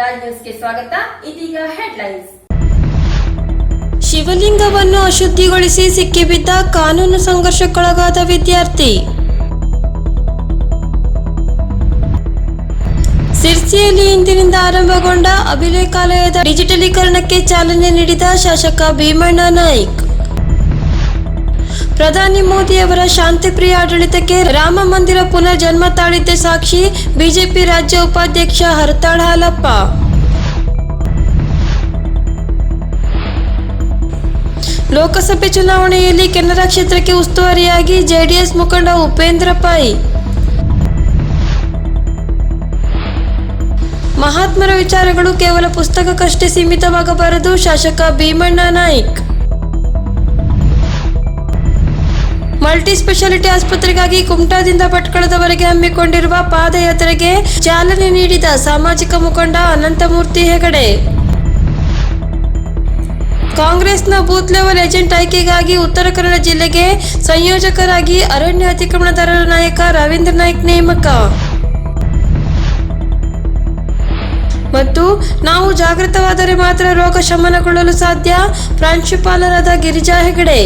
ರಾಜ್ ನ್ಯೂಸ್ಗೆ ಸ್ವಾಗತ. ಇದೀಗ ಹೆಡ್ಲೈನ್ಸ್. ಶಿವಲಿಂಗವನ್ನು ಅಶುದ್ಧಿಗೊಳಿಸಿ ಸಿಕ್ಕಿಬಿದ್ದ ಕಾನೂನು ಸಂಘರ್ಷಕ್ಕೊಳಗಾದ ವಿದ್ಯಾರ್ಥಿ. ಸಿರ್ಸಿಯಲ್ಲಿ ಇಂದಿನಿಂದ ಆರಂಭಗೊಂಡ ಅಭಿಲೇಖಾಲಯದ ಡಿಜಿಟಲೀಕರಣಕ್ಕೆ ಚಾಲನೆ ನೀಡಿದ ಶಾಸಕ ಭೀಮಣ್ಣ ನಾಯ್ಕ್. ಪ್ರಧಾನಿ ಮೋದಿಯವರ ಶಾಂತಿಪ್ರಿಯ ಆಡಳಿತಕ್ಕೆ ರಾಮ ಮಂದಿರ ಪುನರ್ ಜನ್ಮ ತಾಳಿದ್ದ ಸಾಕ್ಷಿ ಬಿಜೆಪಿ ರಾಜ್ಯ ಉಪಾಧ್ಯಕ್ಷ ಹರತಾಳ ಹಾಲಪ್ಪ. ಲೋಕಸಭೆ ಚುನಾವಣೆಯಲ್ಲಿ ಕೆನರಾ ಕ್ಷೇತ್ರಕ್ಕೆ ಉಸ್ತುವಾರಿಯಾಗಿ ಜೆಡಿಎಸ್ ಮುಖಂಡ ಉಪೇಂದ್ರ ಪೈ. ಮಹಾತ್ಮರ ವಿಚಾರಗಳು ಕೇವಲ ಪುಸ್ತಕಕ್ಕಷ್ಟೇ ಸೀಮಿತವಾಗಬಾರದು, ಶಾಸಕ ಭೀಮಣ್ಣ ನಾಯ್ಕ್. ಮಲ್ಟಿ ಸ್ಪೆಷಾಲಿಟಿ ಆಸ್ಪತ್ರೆಗಾಗಿ ಕುಮಟಾದಿಂದ ಭಟ್ಕಳದವರೆಗೆ ಹಮ್ಮಿಕೊಂಡಿರುವ ಪಾದಯಾತ್ರೆಗೆ ಚಾಲನೆ ನೀಡಿದ ಸಾಮಾಜಿಕ ಮುಖಂಡ ಅನಂತಮೂರ್ತಿ ಹೆಗಡೆ. ಕಾಂಗ್ರೆಸ್ನ ಬೂತ್ ಲೆವೆಲ್ ಏಜೆಂಟ್ ಆಯ್ಕೆಗಾಗಿ ಉತ್ತರ ಕನ್ನಡ ಜಿಲ್ಲೆಗೆ ಸಂಯೋಜಕರಾಗಿ ಅರಣ್ಯ ಅತಿಕ್ರಮಣದಾರರ ನಾಯಕ ರವೀಂದ್ರ ನಾಯ್ಕ್ ನೇಮಕ. ಮತ್ತು ನಾವು ಜಾಗೃತವಾದರೆ ಮಾತ್ರ ರೋಗ ಶಮನಗೊಳ್ಳಲು ಸಾಧ್ಯ, ಪ್ರಾಂಶುಪಾಲರಾದ ಗಿರಿಜಾ ಹೆಗಡೆ.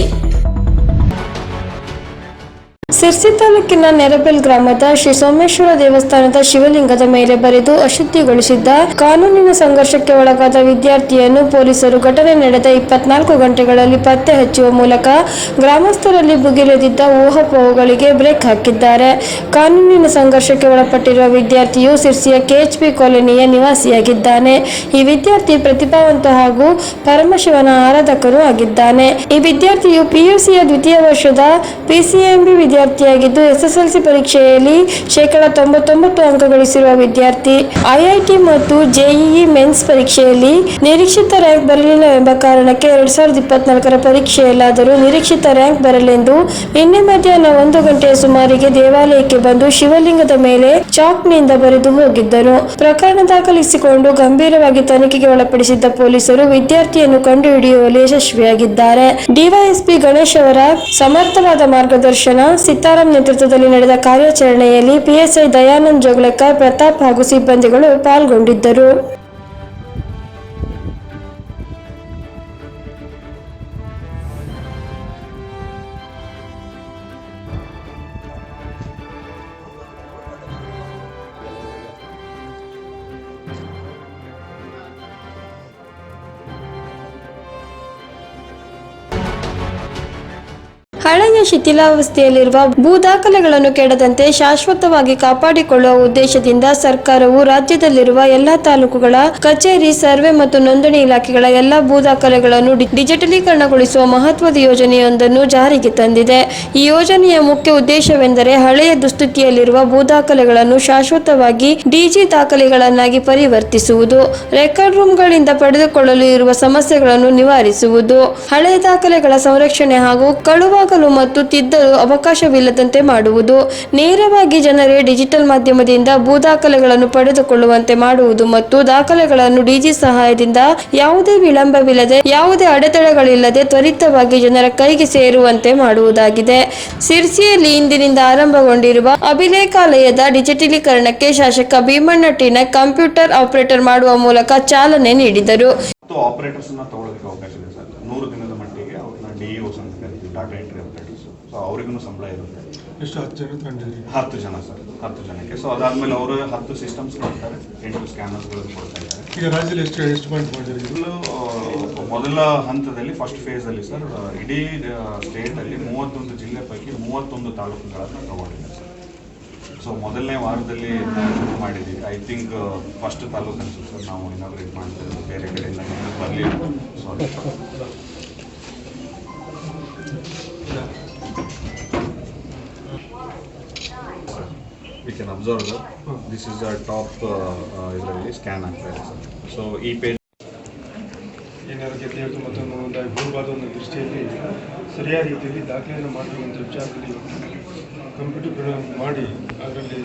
ಸಿರ್ಸಿ ತಾಲೂಕಿನ ನೆರಬೆಲ್ ಗ್ರಾಮದ ಶ್ರೀ ಸೋಮೇಶ್ವರ ದೇವಸ್ಥಾನದ ಶಿವಲಿಂಗದ ಮೇಲೆ ಬರೆದು ಅಶುದ್ಧಿಗೊಳಿಸಿದ್ದ ಕಾನೂನಿನ ಸಂಘರ್ಷಕ್ಕೆ ಒಳಗಾದ ವಿದ್ಯಾರ್ಥಿಯನ್ನು ಪೊಲೀಸರು ಘಟನೆ ನಡೆದ 24 ಗಂಟೆಗಳಲ್ಲಿ ಪತ್ತೆ ಹಚ್ಚುವ ಮೂಲಕ ಗ್ರಾಮಸ್ಥರಲ್ಲಿ ಭುಗಿಲೆದಿದ್ದ ಊಹಾಪೋಹಗಳಿಗೆ ಬ್ರೇಕ್ ಹಾಕಿದ್ದಾರೆ. ಕಾನೂನಿನ ಸಂಘರ್ಷಕ್ಕೆ ಒಳಪಟ್ಟಿರುವ ವಿದ್ಯಾರ್ಥಿಯು ಸಿರ್ಸಿಯ ಕೆಎಚ್ಪಿ ಕಾಲೋನಿಯ ನಿವಾಸಿಯಾಗಿದ್ದಾನೆ. ಈ ವಿದ್ಯಾರ್ಥಿ ಪ್ರತಿಭಾವಂತ ಹಾಗೂ ಪರಮಶಿವನ ಆರಾಧಕರೂ ಆಗಿದ್ದಾನೆ. ಈ ವಿದ್ಯಾರ್ಥಿಯು ಪಿಯುಸಿಯ ದ್ವಿತೀಯ ವರ್ಷದ ಪಿಸಿಎಂಬಿ ವಿದ್ಯಾರ್ಥಿಯಾಗಿದ್ದು ಎಸ್ಎಸ್ಎಲ್ಸಿ ಪರೀಕ್ಷೆಯಲ್ಲಿ 99% ಅಂಕ ಗಳಿಸಿರುವ ವಿದ್ಯಾರ್ಥಿ. ಐಐಟಿ ಮತ್ತು ಜೆಇಇ ಮೆನ್ಸ್ ಪರೀಕ್ಷೆಯಲ್ಲಿ ನಿರೀಕ್ಷಿತ ರ್ಯಾಂಕ್ ಬರಲಿಲ್ಲ ಎಂಬ ಕಾರಣಕ್ಕೆ 2024ರ ಪರೀಕ್ಷೆಯಲ್ಲಾದರೂ ನಿರೀಕ್ಷಿತ ರ್ಯಾಂಕ್ ಬರಲೆಂದು ನಿನ್ನೆ ಮಧ್ಯಾಹ್ನ 1 ಗಂಟೆಯ ಸುಮಾರಿಗೆ ದೇವಾಲಯಕ್ಕೆ ಬಂದು ಶಿವಲಿಂಗದ ಮೇಲೆ ಚಾಕ್ನಿಂದ ಬರೆದು ಹೋಗಿದ್ದರು. ಪ್ರಕರಣ ದಾಖಲಿಸಿಕೊಂಡು ಗಂಭೀರವಾಗಿ ತನಿಖೆಗೆ ಒಳಪಡಿಸಿದ್ದ ಪೊಲೀಸರು ವಿದ್ಯಾರ್ಥಿಯನ್ನು ಕಂಡುಹಿಡಿಯುವಲ್ಲಿ ಯಶಸ್ವಿಯಾಗಿದ್ದಾರೆ. ಡಿವೈಎಸ್ಪಿ ಗಣೇಶ್ ಅವರ ಸಮರ್ಥವಾದ ಮಾರ್ಗದರ್ಶನ, ಸಿತಾರಾಂ ನೇತೃತ್ವದಲ್ಲಿ ನಡೆದ ಕಾರ್ಯಾಚರಣೆಯಲ್ಲಿ ಪಿಎಸ್ಐ ದಯಾನಂದ್ ಜೋಗ್ಲೆಕರ್, ಪ್ರತಾಪ್ ಹಾಗೂ ಸಿಬ್ಬಂದಿಗಳು ಪಾಲ್ಗೊಂಡಿದ್ದರು. ಹಳೆಯ ಶಿಥಿಲಾವಸ್ಥೆಯಲ್ಲಿರುವ ಭೂ ದಾಖಲೆಗಳನ್ನು ಕೆಡದಂತೆ ಶಾಶ್ವತವಾಗಿ ಕಾಪಾಡಿಕೊಳ್ಳುವ ಉದ್ದೇಶದಿಂದ ಸರ್ಕಾರವು ರಾಜ್ಯದಲ್ಲಿರುವ ಎಲ್ಲಾ ತಾಲೂಕುಗಳ ಕಚೇರಿ, ಸರ್ವೆ ಮತ್ತು ನೋಂದಣಿ ಇಲಾಖೆಗಳ ಎಲ್ಲಾ ಭೂ ದಾಖಲೆಗಳನ್ನು ಡಿಜಿಟಲೀಕರಣಗೊಳಿಸುವ ಮಹತ್ವದ ಯೋಜನೆಯೊಂದನ್ನು ಜಾರಿಗೆ ತಂದಿದೆ. ಈ ಯೋಜನೆಯ ಮುಖ್ಯ ಉದ್ದೇಶವೆಂದರೆ ಹಳೆಯ ದುಸ್ಥಿತಿಯಲ್ಲಿರುವ ಭೂ ದಾಖಲೆಗಳನ್ನು ಶಾಶ್ವತವಾಗಿ ಡಿಜಿ ದಾಖಲೆಗಳನ್ನಾಗಿ ಪರಿವರ್ತಿಸುವುದು, ರೆಕಾರ್ಡ್ ರೂಮ್ಗಳಿಂದ ಪಡೆದುಕೊಳ್ಳಲು ಇರುವ ಸಮಸ್ಯೆಗಳನ್ನು ನಿವಾರಿಸುವುದು, ಹಳೆಯ ದಾಖಲೆಗಳ ಸಂರಕ್ಷಣೆ ಹಾಗೂ ಕಳುವಾಗಲು ಮತ್ತು ತಿದ್ದಲು ಅವಕಾಶವಿಲ್ಲದಂತೆ ಮಾಡುವುದು, ನೇರವಾಗಿ ಜನರೇ ಡಿಜಿಟಲ್ ಮಾಧ್ಯಮದಿಂದ ಭೂ ದಾಖಲೆಗಳನ್ನು ಪಡೆದುಕೊಳ್ಳುವಂತೆ ಮಾಡುವುದು ಮತ್ತು ದಾಖಲೆಗಳನ್ನು ಡಿಜಿ ಸಹಾಯದಿಂದ ಯಾವುದೇ ವಿಳಂಬವಿಲ್ಲದೆ, ಯಾವುದೇ ಅಡೆತಡೆಗಳಿಲ್ಲದೆ ತ್ವರಿತವಾಗಿ ಜನರ ಕೈಗೆ ಸೇರುವಂತೆ ಮಾಡುವುದಾಗಿದೆ. ಸಿರ್ಸಿಯಲ್ಲಿ ಇಂದಿನಿಂದ ಆರಂಭಗೊಂಡಿರುವ ಅಭಿಲೇಖಾಲಯದ ಡಿಜಿಟಲೀಕರಣಕ್ಕೆ ಶಾಸಕ ಭೀಮಣ್ಣ ನಾಯ್ಕ್ ಕಂಪ್ಯೂಟರ್ ಆಪರೇಟರ್ ಮಾಡುವ ಮೂಲಕ ಚಾಲನೆ ನೀಡಿದರು. ಆಪರೇಟರ್ಸ್ ತಗೊಳ್ಳೋದಕ್ಕೆ ಅವಕಾಶ ಇದೆ ಸರ್. 100 ದಿನದ ಮಟ್ಟಿಗೆ ಅವ್ರನ್ನ ಡಿಇಒಸ್ ಅಂತ ಕರಿತೀವಿ, ಡಾಟಾ ಎಂಟ್ರಿ ಆಪರೇಟರ್ಸ್. ಸೊ ಅವ್ರಿಗೂ ಸಂಬಳ ಇರುತ್ತೆ. ಎಷ್ಟು 10 ಜನ ತಂದಿದ್ದೀರಿ? 10 ಜನ ಸರ್, 10 ಜನಕ್ಕೆ. ಸೊ ಅದಾದ್ಮೇಲೆ ಅವರು 10 ಸಿಸ್ಟಮ್ಸ್ ಕೊಡ್ತಾರೆ, 8 ಸ್ಕ್ಯಾನರ್ಸ್ಗಳನ್ನು ಕೊಡ್ತಾ ಇದ್ದಾರೆ. ಈಗ ರಾಜ್ಯದಲ್ಲಿ ಎಷ್ಟು ಪಾಯಿಂಟ್ ಮಾಡಿದ್ದೀರಿ? ಮೊದಲ ಹಂತದಲ್ಲಿ ಫಸ್ಟ್ ಫೇಸ್ ಅಲ್ಲಿ ಸರ್ ಇಡೀ ಸ್ಟೇಟ್ ಅಲ್ಲಿ 31 ಜಿಲ್ಲೆ ಪೈಕಿ 31 ತಾಲೂಕುಗಳನ್ನು ತಗೊಂಡಿದ್ದಾರೆ ಸರ್. ಸೊ ಮೊದಲನೇ ವಾರದಲ್ಲಿ ಶುರು ಮಾಡಿದ್ದೀವಿ. ಐ ಥಿಂಕ್ ಫಸ್ಟ್ ತಾಲೂಕು ಅನ್ಸುತ್ತೆ ಸರ್ ನಾವು ಇನಾಗ್ರೇಟ್ ಮಾಡ್ತಿರೋದು. ಬೇರೆ ಕಡೆಯಿಂದ ಬರಲಿಲ್ಲ. ಸಾರಿ. We can observe that this is the top ಇದರಲ್ಲಿ ಸ್ಕ್ಯಾನ್ ಆಗ್ತಾ ಇದೆ ಸರ್. ಸೊ ಈ ಪೇಜ್ ಏನಾದರೂ ಗೆದ್ದು ಮತ್ತು ಭೂಭಾಗದ ಒಂದು ದೃಷ್ಟಿಯಲ್ಲಿ ಸರಿಯಾದ ರೀತಿಯಲ್ಲಿ ದಾಖಲೆಯನ್ನು ಮಾಡುವಂಥ ವಿಚಾರದಲ್ಲಿ ಕಂಪ್ಯೂಟರ್ ಮಾಡಿ ಅದರಲ್ಲಿ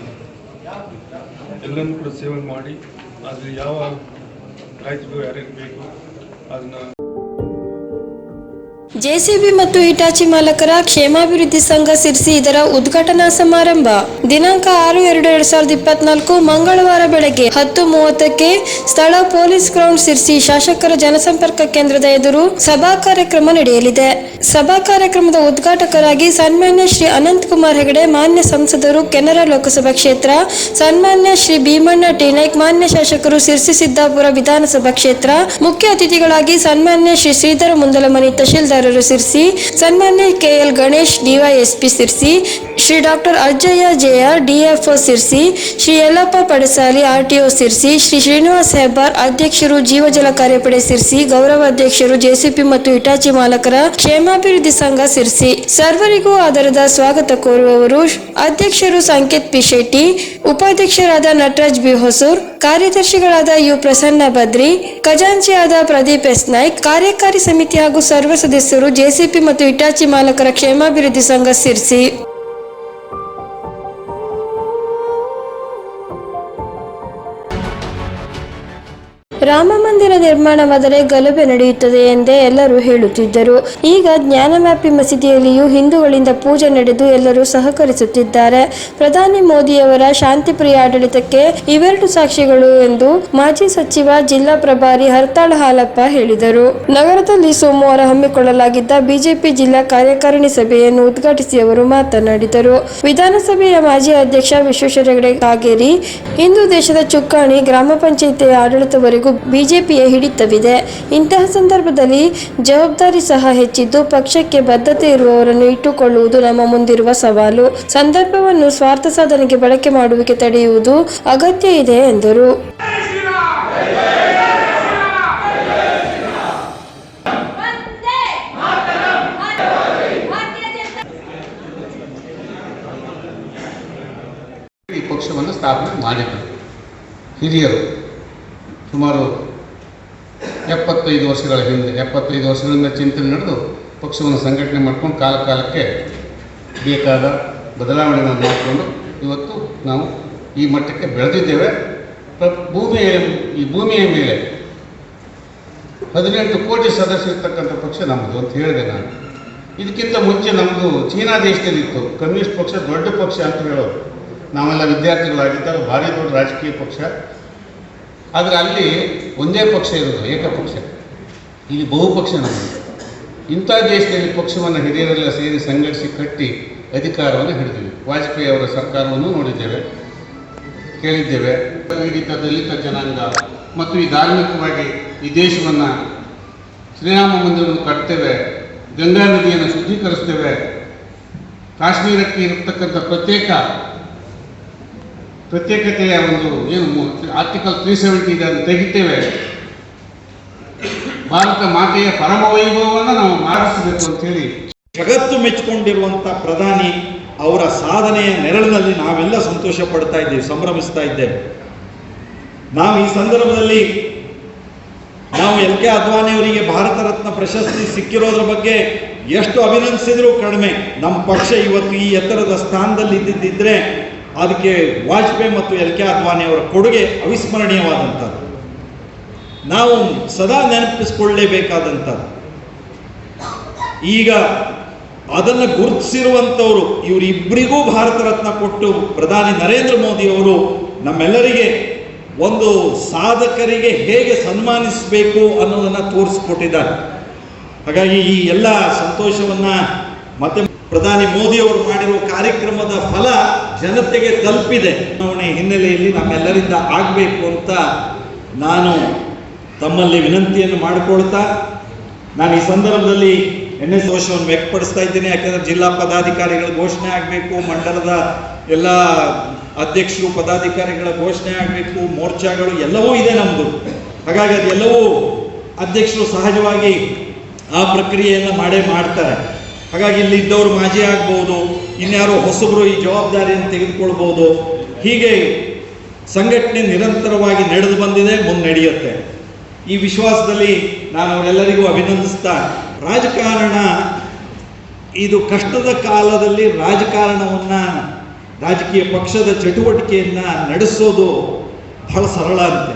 ಎಲ್ಲನೂ ಕೂಡ ಸೇವನೆ ಮಾಡಿ ಅದರಲ್ಲಿ ಯಾವ ರೈತರು ಯಾರ್ಯಾರು ಬೇಕು ಅದನ್ನು ಜೆಸಿಬಿ ಮತ್ತು ಹಿಟಾಚಿ ಮಾಲಕರ ಕ್ಷೇಮಾಭಿವೃದ್ಧಿ ಸಂಘ ಸಿರ್ಸಿ ಇದರ ಉದ್ಘಾಟನಾ ಸಮಾರಂಭ ದಿನಾಂಕ 6/2/2024 ಮಂಗಳವಾರ ಬೆಳಗ್ಗೆ 10:30ಕ್ಕೆ ಸ್ಥಳ ಪೊಲೀಸ್ ಗ್ರೌಂಡ್ ಸಿರ್ಸಿ ಶಾಸಕರ ಜನಸಂಪರ್ಕ ಕೇಂದ್ರದ ಎದುರು ಸಭಾ ಕಾರ್ಯಕ್ರಮ ನಡೆಯಲಿದೆ. ಸಭಾ ಕಾರ್ಯಕ್ರಮದ ಉದ್ಘಾಟಕರಾಗಿ ಸನ್ಮಾನ್ಯ ಶ್ರೀ ಅನಂತ್ ಕುಮಾರ್ ಹೆಗಡೆ, ಮಾನ್ಯ ಸಂಸದರು, ಕೆನರಾ ಲೋಕಸಭಾ ಕ್ಷೇತ್ರ, ಸನ್ಮಾನ್ಯ ಶ್ರೀ ಭೀಮಣ್ಣ ಟಿ ನಾಯ್ಕ್, ಮಾನ್ಯ ಶಾಸಕರು, ಸಿರ್ಸಿ ಸಿದ್ದಾಪುರ ವಿಧಾನಸಭಾ ಕ್ಷೇತ್ರ, ಮುಖ್ಯ ಅತಿಥಿಗಳಾಗಿ ಸನ್ಮಾನ್ಯ ಶ್ರೀ ಶ್ರೀಧರ ಮುಂದಲಮನಿ ತಹಶೀಲ್ದಾರ್ ಸಿರ್ಸಿ, ಸನ್ಮಾನ್ಯ KL Ganesh DYSP Sirsi, Shri doctor Ajjayya JR DFO Sirsi, Shri Yallappa Padasali RTO Sirsi, Shri Srinivas Hebbar ಅಧ್ಯಕ್ಷರು ಜೀವಜಲ ಕಾರ್ಯಪಡೆ ಸಿರ್ಸಿ, ಗೌರವ ಅಧ್ಯಕ್ಷರು ಜೆಸಿಪಿ ಮತ್ತು ಹಿಟಾಚಿ ಮಾಲಕರ ಕ್ಷೇಮಾಭಿವೃದ್ಧಿ ಸಂಘ ಸಿರ್ಸಿ. ಸರ್ವರಿಗೂ ಆಧಾರದ ಸ್ವಾಗತ ಕೋರುವವರು ಅಧ್ಯಕ್ಷರು ಸಂಕೇತ್ ಪಿ ಶೆಟ್ಟಿ, ಉಪಾಧ್ಯಕ್ಷರಾದ ನಟರಾಜ್ ಬಿ ಹೊಸೂರ್, ಕಾರ್ಯದರ್ಶಿಗಳಾದ ಯು ಪ್ರಸನ್ನ ಬದ್ರಿ, ಖಜಾಂಚಿಯಾದ ಪ್ರದೀಪ್ ಎಸ್ ನಾಯ್ಕ್, ಕಾರ್ಯಕಾರಿ ಸಮಿತಿ ಹಾಗೂ ಸರ್ವ ಸದಸ್ಯರು ಜೆಸಿಪಿ ಮತ್ತು ಹಿಟಾಚಿ ಮಾಲಕರ ಕ್ಷೇಮಾಭಿವೃದ್ಧಿ ಸಂಘ ಸಿರ್ಸಿ. ರಾಮ ಮಂದಿರ ನಿರ್ಮಾಣವಾದರೆ ಗಲಭೆ ನಡೆಯುತ್ತದೆ ಎಂದೇ ಎಲ್ಲರೂ ಹೇಳುತ್ತಿದ್ದರು. ಈಗ ಜ್ಞಾನವ್ಯಾಪಿ ಮಸೀದಿಯಲ್ಲಿಯೂ ಹಿಂದೂಗಳಿಂದ ಪೂಜೆ ನಡೆದು ಎಲ್ಲರೂ ಸಹಕರಿಸುತ್ತಿದ್ದಾರೆ. ಪ್ರಧಾನಿ ಮೋದಿಯವರ ಶಾಂತಿಪ್ರಿಯ ಆಡಳಿತಕ್ಕೆ ಇವೆರಡು ಸಾಕ್ಷಿಗಳು ಎಂದು ಮಾಜಿ ಸಚಿವ ಜಿಲ್ಲಾ ಪ್ರಭಾರಿ ಹರ್ತಾಳ ಹಾಲಪ್ಪ ಹೇಳಿದರು. ನಗರದಲ್ಲಿ ಸೋಮವಾರ ಹಮ್ಮಿಕೊಳ್ಳಲಾಗಿದ್ದ ಬಿಜೆಪಿ ಜಿಲ್ಲಾ ಕಾರ್ಯಕಾರಿಣಿ ಸಭೆಯನ್ನು ಉದ್ಘಾಟಿಸಿ ಅವರು ಮಾತನಾಡಿದರು. ವಿಧಾನಸಭೆಯ ಮಾಜಿ ಅಧ್ಯಕ್ಷ ವಿಶ್ವೇಶ್ವರ ಹೆಗಡೆ ಕಾಗೇರಿ, ಹಿಂದೂ ದೇಶದ ಚುಕ್ಕಾಣಿ ಗ್ರಾಮ ಪಂಚಾಯಿತಿಯ ಆಡಳಿತವರೆಗೂ ಬಿಜೆಪಿಯ ಹಿಡಿತವಿದೆ. ಇಂತಹ ಸಂದರ್ಭದಲ್ಲಿ ಜವಾಬ್ದಾರಿ ಸಹ ಹೆಚ್ಚಿದ್ದು, ಪಕ್ಷಕ್ಕೆ ಬದ್ಧತೆ ಇರುವವರನ್ನು ಇಟ್ಟುಕೊಳ್ಳುವುದು ನಮ್ಮ ಮುಂದಿರುವ ಸವಾಲು. ಸಂದರ್ಭವನ್ನು ಸ್ವಾರ್ಥ ಸಾಧನೆಗೆ ಬಳಕೆ ಮಾಡುವಿಕೆ ತಡೆಯುವುದು ಅಗತ್ಯ ಇದೆ ಎಂದರು. ಈ ಪಕ್ಷವನ್ನು ಸ್ಥಾಪನೆ ಮಾಡಿದರು. ಹಿರಿಯರು ಸುಮಾರು 75 ವರ್ಷಗಳ ಹಿಂದೆ 75 ವರ್ಷಗಳಿಂದ ಚಿಂತನೆ ನಡೆದು ಪಕ್ಷವನ್ನು ಸಂಘಟನೆ ಮಾಡ್ಕೊಂಡು ಕಾಲಕ್ಕೆ ಬೇಕಾದ ಬದಲಾವಣೆಗಳನ್ನು ಮಾಡಿಕೊಂಡು ಇವತ್ತು ನಾವು ಈ ಮಟ್ಟಕ್ಕೆ ಬೆಳೆದಿದ್ದೇವೆ. ಈ ಭೂಮಿಯ ಮೇಲೆ 18 ಕೋಟಿ ಸದಸ್ಯರಿರ್ತಕ್ಕಂಥ ಪಕ್ಷ ನಮ್ಮದು ಅಂತ ಹೇಳಿದೆ ನಾನು. ಇದಕ್ಕಿಂತ ಮುಂಚೆ ನಮ್ಮದು ಚೀನಾ ದೇಶದಲ್ಲಿತ್ತು ಕಮ್ಯುನಿಸ್ಟ್ ಪಕ್ಷ, ದೊಡ್ಡ ಪಕ್ಷ ಅಂತ ಹೇಳೋದು. ನಾವೆಲ್ಲ ವಿದ್ಯಾರ್ಥಿಗಳಾಗಿದ್ದಾಗ ಭಾರಿ ದೊಡ್ಡ ರಾಜಕೀಯ ಪಕ್ಷ. ಆದರೆ ಅಲ್ಲಿ ಒಂದೇ ಪಕ್ಷ ಇರೋದು, ಏಕಪಕ್ಷ. ಇಲ್ಲಿ ಬಹುಪಕ್ಷ ನಮ್ಮದು. ಇಂಥ ದೇಶದಲ್ಲಿ ಪಕ್ಷವನ್ನು ಹಿರಿಯರೆಲ್ಲ ಸೇರಿ ಸಂಘಟಿಸಿ ಕಟ್ಟಿ ಅಧಿಕಾರವನ್ನು ಹಿಡಿದಿವಿ. ವಾಜಪೇಯಿ ಅವರ ಸರ್ಕಾರವನ್ನು ನೋಡಿದ್ದೇವೆ, ಕೇಳಿದ್ದೇವೆ. ಪೀಡಿತ ದಲಿತ ಜನಾಂಗ ಮತ್ತು ಈ ಧಾರ್ಮಿಕವಾಗಿ ಈ ದೇಶವನ್ನು ಶ್ರೀರಾಮ ಮಂದಿರವನ್ನು ಕಟ್ತೇವೆ, ಗಂಗಾ ನದಿಯನ್ನು ಶುದ್ಧೀಕರಿಸ್ತೇವೆ, ಕಾಶ್ಮೀರಕ್ಕೆ ಇರತಕ್ಕಂಥ ಪ್ರತ್ಯೇಕತೆಯ ಒಂದು ಏನು ಆರ್ಟಿಕಲ್ 370 ಇದನ್ನು ತೆಗಿತೇವೆ. ಭಾರತ ಮಾತೆಯ ಪರಮ ವೈಭವವನ್ನು ನಾವು ಮಾಡಿಸಬೇಕು ಅಂತೇಳಿ ಜಗತ್ತು ಮೆಚ್ಚಿಕೊಂಡಿರುವಂಥ ಪ್ರಧಾನಿ ಅವರ ಸಾಧನೆಯ ನೆರಳಿನಲ್ಲಿ ನಾವೆಲ್ಲ ಸಂತೋಷ ಪಡ್ತಾ ಇದ್ದೇವೆ, ಸಂಭ್ರಮಿಸ್ತಾ ಇದ್ದೇವೆ. ನಾವು ಈ ಸಂದರ್ಭದಲ್ಲಿ LK ಅದ್ವಾನಿ ಅವರಿಗೆ ಭಾರತ ರತ್ನ ಪ್ರಶಸ್ತಿ ಸಿಕ್ಕಿರೋದ್ರ ಬಗ್ಗೆ ಎಷ್ಟು ಅಭಿನಂದಿಸಿದ್ರು ಕಡಿಮೆ. ನಮ್ಮ ಪಕ್ಷ ಇವತ್ತು ಈ ಎತ್ತರದ ಸ್ಥಾನದಲ್ಲಿ ಇದ್ದಿದ್ದರೆ ಅದಕ್ಕೆ ವಾಜಪೇಯಿ ಮತ್ತು LK ಅದ್ವಾನಿ ಅವರ ಕೊಡುಗೆ ಅವಿಸ್ಮರಣೀಯವಾದಂಥದ್ದು. ನಾವು ಸದಾ ನೆನಪಿಸ್ಕೊಳ್ಳೇಬೇಕಾದಂಥದ್ದು. ಈಗ ಅದನ್ನು ಗುರುತಿಸಿರುವಂಥವರು ಇವರಿಬ್ಬರಿಗೂ ಭಾರತ ರತ್ನ ಕೊಟ್ಟು ಪ್ರಧಾನಿ ನರೇಂದ್ರ ಮೋದಿ ಅವರು ನಮ್ಮೆಲ್ಲರಿಗೆ ಒಂದು ಸಾಧಕರಿಗೆ ಹೇಗೆ ಸನ್ಮಾನಿಸಬೇಕು ಅನ್ನೋದನ್ನು ತೋರಿಸಿಕೊಟ್ಟಿದ್ದಾರೆ. ಹಾಗಾಗಿ ಈ ಎಲ್ಲ ಸಂತೋಷವನ್ನು ಮತ್ತೆ ಪ್ರಧಾನಿ ಮೋದಿ ಅವರು ಮಾಡಿರುವ ಕಾರ್ಯಕ್ರಮದ ಫಲ ಜನತೆಗೆ ತಲುಪಿದೆ. ಚುನಾವಣೆ ಹಿನ್ನೆಲೆಯಲ್ಲಿ ನಮ್ಮೆಲ್ಲರಿಂದ ಆಗಬೇಕು ಅಂತ ನಾನು ತಮ್ಮಲ್ಲಿ ವಿನಂತಿಯನ್ನು ಮಾಡಿಕೊಳ್ತಾ ನಾನು ಈ ಸಂದರ್ಭದಲ್ಲಿ ದೋಷವನ್ನು ವ್ಯಕ್ತಪಡಿಸ್ತಾ ಇದ್ದೇನೆ. ಯಾಕೆಂದರೆ ಜಿಲ್ಲಾ ಪದಾಧಿಕಾರಿಗಳ ಘೋಷಣೆ ಆಗಬೇಕು, ಮಂಡಲದ ಎಲ್ಲ ಅಧ್ಯಕ್ಷರು ಪದಾಧಿಕಾರಿಗಳ ಘೋಷಣೆ ಆಗಬೇಕು, ಮೋರ್ಚಾಗಳು ಎಲ್ಲವೂ ಇದೆ ನಮ್ಮದು. ಹಾಗಾಗಿ ಅದೆಲ್ಲವೂ ಅಧ್ಯಕ್ಷರು ಸಹಜವಾಗಿ ಆ ಪ್ರಕ್ರಿಯೆಯನ್ನು ಮಾಡ್ತಾರೆ. ಹಾಗಾಗಿ ಇಲ್ಲಿ ಇದ್ದವರು ಮಾಜಿ ಆಗ್ಬೋದು, ಇನ್ಯಾರೋ ಹೊಸಬರು ಈ ಜವಾಬ್ದಾರಿಯನ್ನು ತೆಗೆದುಕೊಳ್ಬೋದು. ಹೀಗೆ ಸಂಘಟನೆ ನಿರಂತರವಾಗಿ ನಡೆದು ಬಂದಿದೆ, ಮುಂದೆ ನಡೆಯುತ್ತೆ. ಈ ವಿಶ್ವಾಸದಲ್ಲಿ ನಾನು ಅವರೆಲ್ಲರಿಗೂ ಅಭಿನಂದಿಸ್ತಾ, ರಾಜಕಾರಣ ಇದು ಕಷ್ಟದ ಕಾಲದಲ್ಲಿ ರಾಜಕಾರಣವನ್ನು, ರಾಜಕೀಯ ಪಕ್ಷದ ಚಟುವಟಿಕೆಯನ್ನು ನಡೆಸೋದು ಬಹಳ ಸರಳ ಅಂತೆ.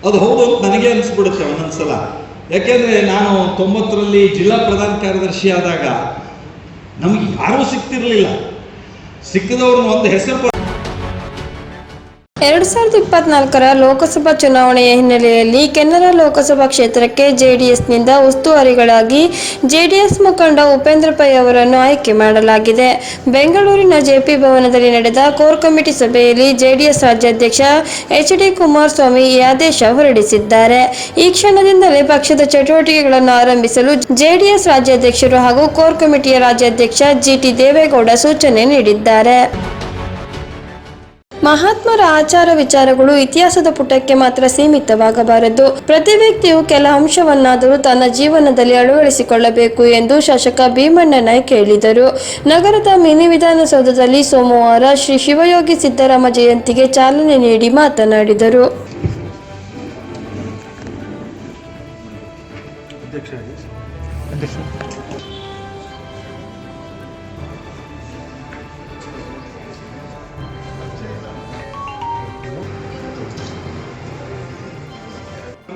ಅದು ಹೌದು ಅಂತ ನನಗೆ ಅನಿಸ್ಬಿಡುತ್ತೆ ಒಂದೊಂದ್ಸಲ. ಯಾಕೆಂದರೆ ನಾನು 90ರಲ್ಲಿ ಜಿಲ್ಲಾ ಪ್ರಧಾನ ಕಾರ್ಯದರ್ಶಿ ಆದಾಗ ನಮಗೆ ಯಾರೂ ಸಿಗ್ತಿರಲಿಲ್ಲ. ಸಿಕ್ಕಿದವ್ರನ್ನ ಒಂದು ಹೆಸರು 2024ರ ಲೋಕಸಭಾ ಚುನಾವಣೆಯ ಹಿನ್ನೆಲೆಯಲ್ಲಿ ಕೆನರಾ ಲೋಕಸಭಾ ಕ್ಷೇತ್ರಕ್ಕೆ ಜೆಡಿಎಸ್ನಿಂದ ಉಸ್ತುವಾರಿಗಳಾಗಿ ಜೆಡಿಎಸ್ ಮುಖಂಡ ಉಪೇಂದ್ರ ಪೈ ಅವರನ್ನು ಆಯ್ಕೆ ಮಾಡಲಾಗಿದೆ. ಬೆಂಗಳೂರಿನ ಜೆಪಿ ಭವನದಲ್ಲಿ ನಡೆದ ಕೋರ್ ಕಮಿಟಿ ಸಭೆಯಲ್ಲಿ ಜೆಡಿಎಸ್ ರಾಜ್ಯಾಧ್ಯಕ್ಷ ಎಚ್.ಡಿ. ಕುಮಾರಸ್ವಾಮಿ ಈ ಆದೇಶ ಹೊರಡಿಸಿದ್ದಾರೆ. ಈ ಕ್ಷಣದಿಂದಲೇ ಪಕ್ಷದ ಚಟುವಟಿಕೆಗಳನ್ನು ಆರಂಭಿಸಲು ಜೆಡಿಎಸ್ ರಾಜ್ಯಾಧ್ಯಕ್ಷರು ಹಾಗೂ ಕೋರ್ ಕಮಿಟಿಯ ರಾಜ್ಯಾಧ್ಯಕ್ಷ ಜಿ.ಟಿ. ದೇವೇಗೌಡ ಸೂಚನೆ ನೀಡಿದ್ದಾರೆ. ಮಹಾತ್ಮರ ಆಚಾರ ವಿಚಾರಗಳು ಇತಿಹಾಸದ ಪುಟಕ್ಕೆ ಮಾತ್ರ ಸೀಮಿತವಾಗಬಾರದು. ಪ್ರತಿ ವ್ಯಕ್ತಿಯು ಕೆಲ ಅಂಶವನ್ನಾದರೂ ತನ್ನ ಜೀವನದಲ್ಲಿ ಅಳವಡಿಸಿಕೊಳ್ಳಬೇಕು ಎಂದು ಶಾಸಕ ಭೀಮಣ್ಣ ನಾಯ್ಕ ಹೇಳಿದರು. ನಗರದ ಮಿನಿ ವಿಧಾನಸೌಧದಲ್ಲಿ ಸೋಮವಾರ ಶ್ರೀ ಶಿವಯೋಗಿ ಸಿದ್ದರಾಮ ಜಯಂತಿಗೆ ಚಾಲನೆ ನೀಡಿ ಮಾತನಾಡಿದರು.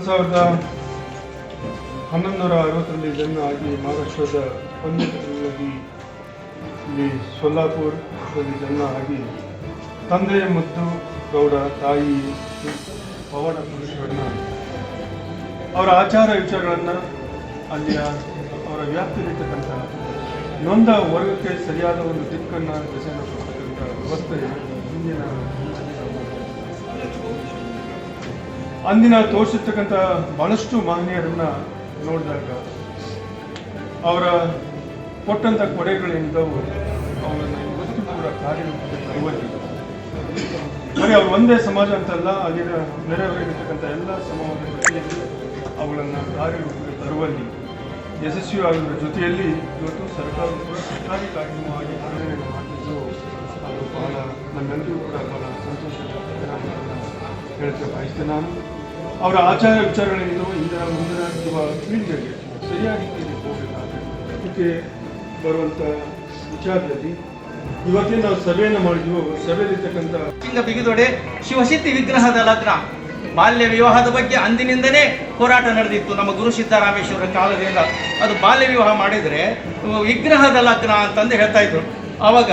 ಸಾವಿರದ 1160ರಲ್ಲಿ ಜನ್ಮ ಆಗಿ ಮಹಾರಾಷ್ಟ್ರದ ಪಂಡಿತರಲ್ಲಿ ಇಲ್ಲಿ ಸೊಲ್ಲಾಪುರದಲ್ಲಿ ಜನ್ಮ ಆಗಿ ತಂದೆಯ ಮುದ್ದು ಗೌಡ, ತಾಯಿ ಪವಾಡ ಪುರುಷರನ್ನ ಅವರ ಆಚಾರ ವಿಚಾರಗಳನ್ನು ಅಲ್ಲಿಯ ಅವರ ವ್ಯಾಪ್ತಿಯಲ್ಲಿರ್ತಕ್ಕಂಥ ನೊಂದ ವರ್ಗಕ್ಕೆ ಸರಿಯಾದ ಒಂದು ದಿಕ್ಕನ್ನು ದಿಸೆಯನ್ನು ಕೊಡ್ತಕ್ಕಂಥ ವ್ಯವಸ್ಥೆ ಹಿಂದಿನ ಅಂದಿನ ತೋರಿಸಿರ್ತಕ್ಕಂಥ ಬಹಳಷ್ಟು ಮಹನೀಯರನ್ನ ನೋಡಿದಾಗ ಅವರ ಕೊಟ್ಟಂಥ ಕೊಡೆಗಳಿಂದವು ಅವರನ್ನು ಇವತ್ತು ಕೂಡ ಕಾರ್ಯರೂಪಕ್ಕೆ ತರುವಲ್ಲಿ ಬರೀ ಅವರು ಒಂದೇ ಸಮಾಜ ಅಂತಲ್ಲ, ಅಲ್ಲಿನ ನೆರೆಹೊರೆಗಿರ್ತಕ್ಕಂಥ ಎಲ್ಲ ಸಮಾಜದ ಜೊತೆಯಲ್ಲಿ ಅವುಗಳನ್ನು ಕಾರ್ಯರೂಪಕ್ಕೆ ತರುವಲ್ಲಿ ಯಶಸ್ವಿಯಾಗುವ ಜೊತೆಯಲ್ಲಿ ಇವತ್ತು ಸರ್ಕಾರ ಕೂಡ ಸರ್ಕಾರಿ ಕಾರ್ಯಕ್ರಮವಾಗಿ ಆಚರಣೆ ಮಾಡಿದ್ದು ಅದು ಬಹಳ ನಮ್ಮೆಲ್ಲರಿಗೂ ಕೂಡ ಬಹಳ ಸಂತೋಷದ ಹೇಳಕ್ಕೆ ಬಯಸ್ತೇನೆ. ನಾನು ಅವರ ಆಚಾರ ವಿಚಾರಗಳಿಂದ ಇಂದಿನ ಮುಂದಿನ ಯುವ ಪೀಳಿಗೆಗೆ ಸರಿಯಾದ ರೀತಿಯಲ್ಲಿ ಹೋಗಬೇಕಾದ್ರೆ ಇದಕ್ಕೆ ಬರುವಂಥ ವಿಚಾರದಲ್ಲಿ ಇವತ್ತೇ ನಾವು ಸಭೆಯನ್ನು ಮಾಡಿದ್ವು. ಸಭೆಯಲ್ಲಿರ್ತಕ್ಕಂಥ ಬಿಗಿದೊಡೆ ಶಿವಶಕ್ತಿ ವಿಗ್ರಹದ ಲಗ್ನ ಬಾಲ್ಯ ವಿವಾಹದ ಬಗ್ಗೆ ಅಂದಿನಿಂದನೇ ಹೋರಾಟ ನಡೆದಿತ್ತು. ನಮ್ಮ ಗುರು ಸಿದ್ದರಾಮೇಶ್ವರ ಕಾಲದಿಂದ ಅದು ಬಾಲ್ಯ ವಿವಾಹ ಮಾಡಿದರೆ ವಿಗ್ರಹದ ಲಗ್ನ ಅಂತಂದು ಹೇಳ್ತಾ ಇದ್ರು. ಆವಾಗ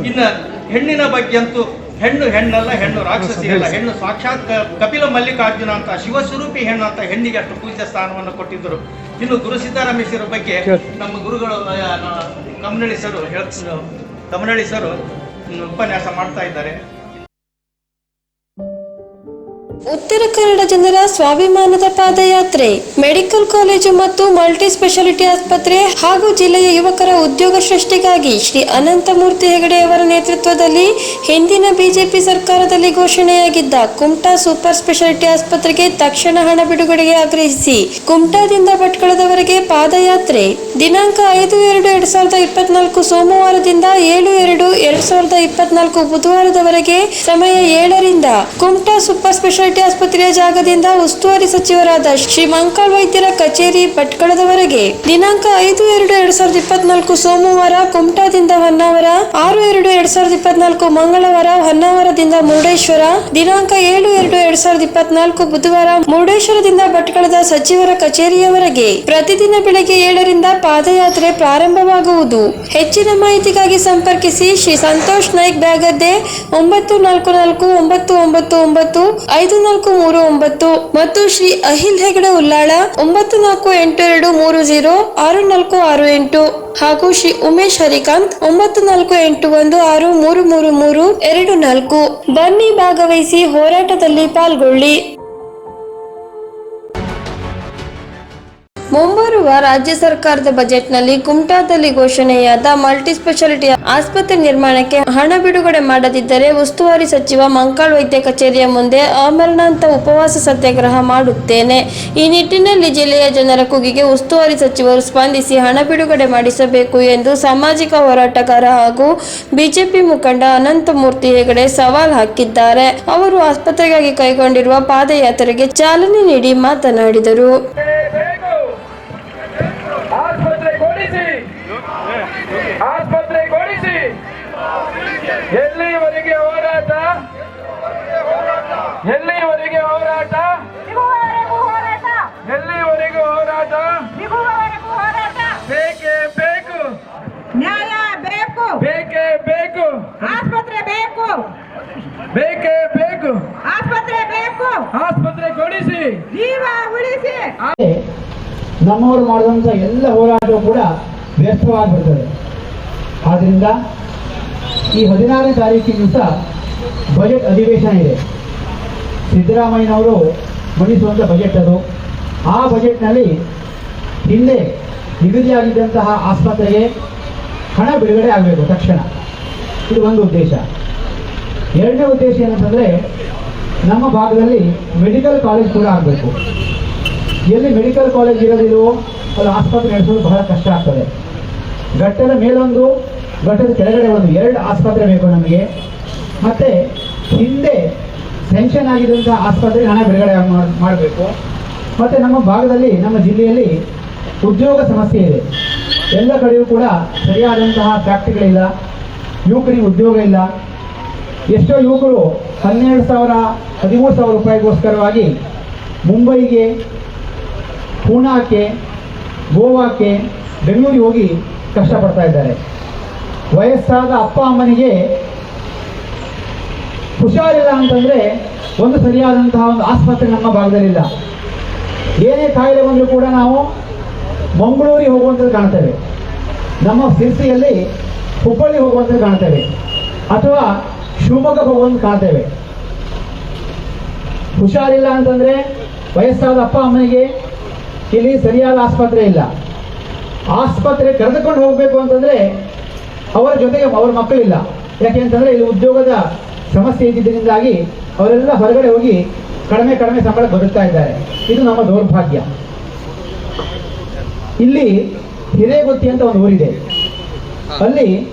ಇನ್ನು ಹೆಣ್ಣಿನ ಬಗ್ಗೆ ಅಂತೂ ಹೆಣ್ಣು ಹೆಣ್ಣಲ್ಲ, ಹೆಣ್ಣು ರಾಕ್ಷಸಿ ಅಲ್ಲ, ಹೆಣ್ಣು ಸಾಕ್ಷಾತ್ ಕಪಿಲ ಮಲ್ಲಿಕಾರ್ಜುನ ಅಂತ ಶಿವಸ್ವರೂಪಿ ಹೆಣ್ಣು ಅಂತ ಹೆಣ್ಣಿಗೆ ಅಷ್ಟು ಪೂಜ್ಯ ಸ್ಥಾನವನ್ನು ಕೊಟ್ಟಿದ್ದರು. ಇನ್ನು ಗುರು ಸಿದ್ದರಾಮೇಶ್ವರ ಬಗ್ಗೆ ನಮ್ಮ ಗುರುಗಳು ಕಮನಳ್ಳಿ ಸರು ಉಪನ್ಯಾಸ ಮಾಡ್ತಾ ಇದ್ದಾರೆ. ಉತ್ತರ ಕನ್ನಡ ಜನರ ಸ್ವಾಭಿಮಾನದ ಪಾದಯಾತ್ರೆ ಮೆಡಿಕಲ್ ಕಾಲೇಜು ಮತ್ತು ಮಲ್ಟಿ ಸ್ಪೆಷಾಲಿಟಿ ಆಸ್ಪತ್ರೆ ಹಾಗೂ ಜಿಲ್ಲೆಯ ಯುವಕರ ಉದ್ಯೋಗ ಸೃಷ್ಟಿಗಾಗಿ ಶ್ರೀ ಅನಂತಮೂರ್ತಿ ಹೆಗಡೆಯವರ ನೇತೃತ್ವದಲ್ಲಿ ಹಿಂದಿನ ಬಿಜೆಪಿ ಸರ್ಕಾರದಲ್ಲಿ ಘೋಷಣೆಯಾಗಿದ್ದ ಕುಮಟಾ ಸೂಪರ್ ಸ್ಪೆಷಾಲಿಟಿ ಆಸ್ಪತ್ರೆಗೆ ತಕ್ಷಣ ಹಣ ಬಿಡುಗಡೆಗೆ ಆಗ್ರಹಿಸಿ ಕುಮಟಾದಿಂದ ಭಟ್ಕಳದವರೆಗೆ ಪಾದಯಾತ್ರೆ ದಿನಾಂಕ 5/2/2024 ಸೋಮವಾರದಿಂದ 7/2/2024 ಬುಧವಾರದವರೆಗೆ ಸಮಯ 7ರಿಂದ ಕುಮಟಾ ಸೂಪರ್ ಸ್ಪೆಷಾಲಿಟಿ ಆಸ್ಪತ್ರೆಯ ಜಾಗದಿಂದ ಉಸ್ತುವಾರಿ ಸಚಿವರಾದ ಶ್ರೀ ಮಂಕಾಳ್ ವೈದ್ಯರ ಕಚೇರಿ ಭಟ್ಕಳದವರೆಗೆ ದಿನಾಂಕ 5/2/2024 ಸೋಮವಾರ ಕುಮಟಾದಿಂದ ಹೊನ್ನಾವರ, 6/2/2024 ಮಂಗಳವಾರ ಹೊನ್ನಾವರದಿಂದ ಮುರುಡೇಶ್ವರ, ದಿನಾಂಕ 7/2/2024 ಬುಧವಾರ ಮುರುಡೇಶ್ವರದಿಂದ ಭಟ್ಕಳದ ಸಚಿವರ ಕಚೇರಿಯವರೆಗೆ ಪ್ರತಿದಿನ ಬೆಳಗ್ಗೆ 7ರಿಂದ ಪಾದಯಾತ್ರೆ ಪ್ರಾರಂಭವಾಗುವುದು. ಹೆಚ್ಚಿನ ಮಾಹಿತಿಗಾಗಿ ಸಂಪರ್ಕಿಸಿ ಶ್ರೀ ಸಂತೋಷ್ ನಾಯ್ಕ್ ಬ್ಯಾಗದ್ದೆ 9444995439 ಮತ್ತು ಶ್ರೀ ಅಹಿಲ್ ಹೆಗಡೆ ಉಲ್ಲಾಳ 9482306468 ಹಾಗೂ ಶ್ರೀ ಉಮೇಶ್ ಹರಿಕಾಂತ್ 9481633324. ಬನ್ನಿ, ಭಾಗವಹಿಸಿ, ಹೋರಾಟದಲ್ಲಿ ಪಾಲ್ಗೊಳ್ಳಿ. ಮುಂಬರುವ ರಾಜ್ಯ ಸರ್ಕಾರದ ಬಜೆಟ್ನಲ್ಲಿ ಕುಮಟಾದಲ್ಲಿ ಘೋಷಣೆಯಾದ ಮಲ್ಟಿ ಸ್ಪೆಷಾಲಿಟಿ ಆಸ್ಪತ್ರೆ ನಿರ್ಮಾಣಕ್ಕೆ ಹಣ ಬಿಡುಗಡೆ ಮಾಡದಿದ್ದರೆ ಉಸ್ತುವಾರಿ ಸಚಿವ ಮಂಕಾಳ್ ವೈದ್ಯ ಕಚೇರಿಯ ಮುಂದೆ ಅಮರಣಾಂತ ಉಪವಾಸ ಸತ್ಯಾಗ್ರಹ ಮಾಡುತ್ತೇನೆ. ಈ ನಿಟ್ಟಿನಲ್ಲಿ ಜಿಲ್ಲೆಯ ಜನರ ಕೂಗಿಗೆ ಉಸ್ತುವಾರಿ ಸಚಿವರು ಸ್ಪಂದಿಸಿ ಹಣ ಬಿಡುಗಡೆ ಮಾಡಿಸಬೇಕು ಎಂದು ಸಾಮಾಜಿಕ ಹೋರಾಟಗಾರ ಹಾಗೂ ಬಿಜೆಪಿ ಮುಖಂಡ ಅನಂತಮೂರ್ತಿ ಹೆಗಡೆ ಸವಾಲ್ ಹಾಕಿದ್ದಾರೆ. ಅವರು ಆಸ್ಪತ್ರೆಗಾಗಿ ಕೈಗೊಂಡಿರುವ ಪಾದಯಾತ್ರೆಗೆ ಚಾಲನೆ ನೀಡಿ ಮಾತನಾಡಿದರು. ಆಸ್ಪತ್ರೆಗೊಳಿಸಿ ಎಲ್ಲಿವರೆಗೆ ಹೋರಾಟ, ಎಲ್ಲಿವರೆಗೆ ಹೋರಾಟ, ಎಲ್ಲಿವರೆಗೆ ಹೋರಾಟ. ಬೇಕೇ ಬೇಕು, ಆಸ್ಪತ್ರೆ ಬೇಕು, ಆಸ್ಪತ್ರೆ ಕೊಡಿಸಿ, ಜೀವ ಉಳಿಸಿ. ನಮ್ಮವರು ಮಾಡುವಂಥ ಎಲ್ಲ ಹೋರಾಟವೂ ಕೂಡ ವ್ಯರ್ಥವಾಗಿಬಿಡ್ತದೆ. ಆದ್ದರಿಂದ ಈ 16ನೇ ತಾರೀಕಿನ ದಿವಸ ಬಜೆಟ್ ಅಧಿವೇಶನ ಇದೆ. ಸಿದ್ದರಾಮಯ್ಯನವರು ಮಂಡಿಸುವಂಥ ಬಜೆಟ್ ಅದು. ಆ ಬಜೆಟ್ನಲ್ಲಿ ಹಿಂದೆ ನಿಗದಿಯಾಗಿದ್ದಂತಹ ಆಸ್ಪತ್ರೆಗೆ ಹಣ ಬಿಡುಗಡೆ ಆಗಬೇಕು ತಕ್ಷಣ. ಇದು ಒಂದು ಉದ್ದೇಶ. ಎರಡನೇ ಉದ್ದೇಶ ಏನಂತಂದರೆ, ನಮ್ಮ ಭಾಗದಲ್ಲಿ ಮೆಡಿಕಲ್ ಕಾಲೇಜ್ ಕೂಡ ಆಗಬೇಕು. ಎಲ್ಲಿ ಮೆಡಿಕಲ್ ಕಾಲೇಜ್ ಇರೋದಿಲ್ವೋ ಅಲ್ಲಿ ಆಸ್ಪತ್ರೆ ನಡೆಸೋದು ಬಹಳ ಕಷ್ಟ ಆಗ್ತದೆ. ಘಟ್ಟದ ಮೇಲೊಂದು, ಘಟ್ಟದ ಕೆಳಗಡೆ ಒಂದು, 2 ಆಸ್ಪತ್ರೆ ಬೇಕು ನಮಗೆ. ಮತ್ತು ಹಿಂದೆ ಸ್ಯಾಂಕ್ಷನ್ ಆಗಿದ್ದಂತಹ ಆಸ್ಪತ್ರೆಗೆ ಹಣ ಬಿಡುಗಡೆ ಮಾಡಬೇಕು. ಮತ್ತು ನಮ್ಮ ಭಾಗದಲ್ಲಿ, ನಮ್ಮ ಜಿಲ್ಲೆಯಲ್ಲಿ ಉದ್ಯೋಗ ಸಮಸ್ಯೆ ಇದೆ. ಎಲ್ಲ ಕಡೆಯೂ ಕೂಡ ಸರಿಯಾದಂತಹ ಫ್ಯಾಕ್ಟ್ರಿಗಳಿಲ್ಲ, ಯುವಕರಿಗೆ ಉದ್ಯೋಗ ಇಲ್ಲ. ಎಷ್ಟೋ ಯುವಕರು 12,000 13,000 ರೂಪಾಯಿಗೋಸ್ಕರವಾಗಿ ಮುಂಬೈಗೆ, ಪೂನಾಕ್ಕೆ, ಗೋವಾಕ್ಕೆ, ಬೆಂಗಳೂರಿಗೆ ಹೋಗಿ ಕಷ್ಟಪಡ್ತಾ ಇದ್ದಾರೆ. ವಯಸ್ಸಾದ ಅಪ್ಪ ಅಮ್ಮನಿಗೆ ಹುಷಾರಿಲ್ಲ ಅಂತಂದರೆ ಒಂದು ಸರಿಯಾದಂತಹ ಒಂದು ಆಸ್ಪತ್ರೆ ನಮ್ಮ ಭಾಗದಲ್ಲಿಲ್ಲ. ಏನೇ ಕಾಯಿಲೆ ಬಂದರೂ ಕೂಡ ನಾವು ಮಂಗಳೂರಿಗೆ ಹೋಗುವಂಥದ್ದು ಕಾಣ್ತೇವೆ, ನಮ್ಮ ಸಿರ್ಸಿಯಲ್ಲಿ ಹುಬ್ಬಳ್ಳಿ ಹೋಗುವಂಥದ್ದು ಕಾಣ್ತೇವೆ, ಅಥವಾ ಶಿವಮೊಗ್ಗಕ್ಕೆ ಹೋಗುವಂತ ಕಾಣ್ತೇವೆ. ಹುಷಾರಿಲ್ಲ ಅಂತಂದರೆ ವಯಸ್ಸಾದ ಅಪ್ಪ ಅಮ್ಮನಿಗೆ ಇಲ್ಲಿ ಸರಿಯಾದ ಆಸ್ಪತ್ರೆ ಇಲ್ಲ. ಆಸ್ಪತ್ರೆ ಕರೆದುಕೊಂಡು ಹೋಗಬೇಕು ಅಂತಂದರೆ ಅವರ ಜೊತೆಗೆ ಅವರ ಮಕ್ಕಳಿಲ್ಲ. ಯಾಕೆ ಅಂತಂದರೆ ಇಲ್ಲಿ ಉದ್ಯೋಗದ ಸಮಸ್ಯೆ ಇದ್ದಿದ್ದರಿಂದಾಗಿ ಅವರೆಲ್ಲ ಹೊರಗಡೆ ಹೋಗಿ ಕಡಿಮೆ ಸಂಬಳ ಬದುಕ್ತಾ ಇದ್ದಾರೆ. ಇದು ನಮ್ಮ ದೌರ್ಭಾಗ್ಯ. ಇಲ್ಲಿ ಹಿರೇಗುತ್ತಿ ಅಂತ ಒಂದು ಊರಿದೆ. ಅಲ್ಲಿ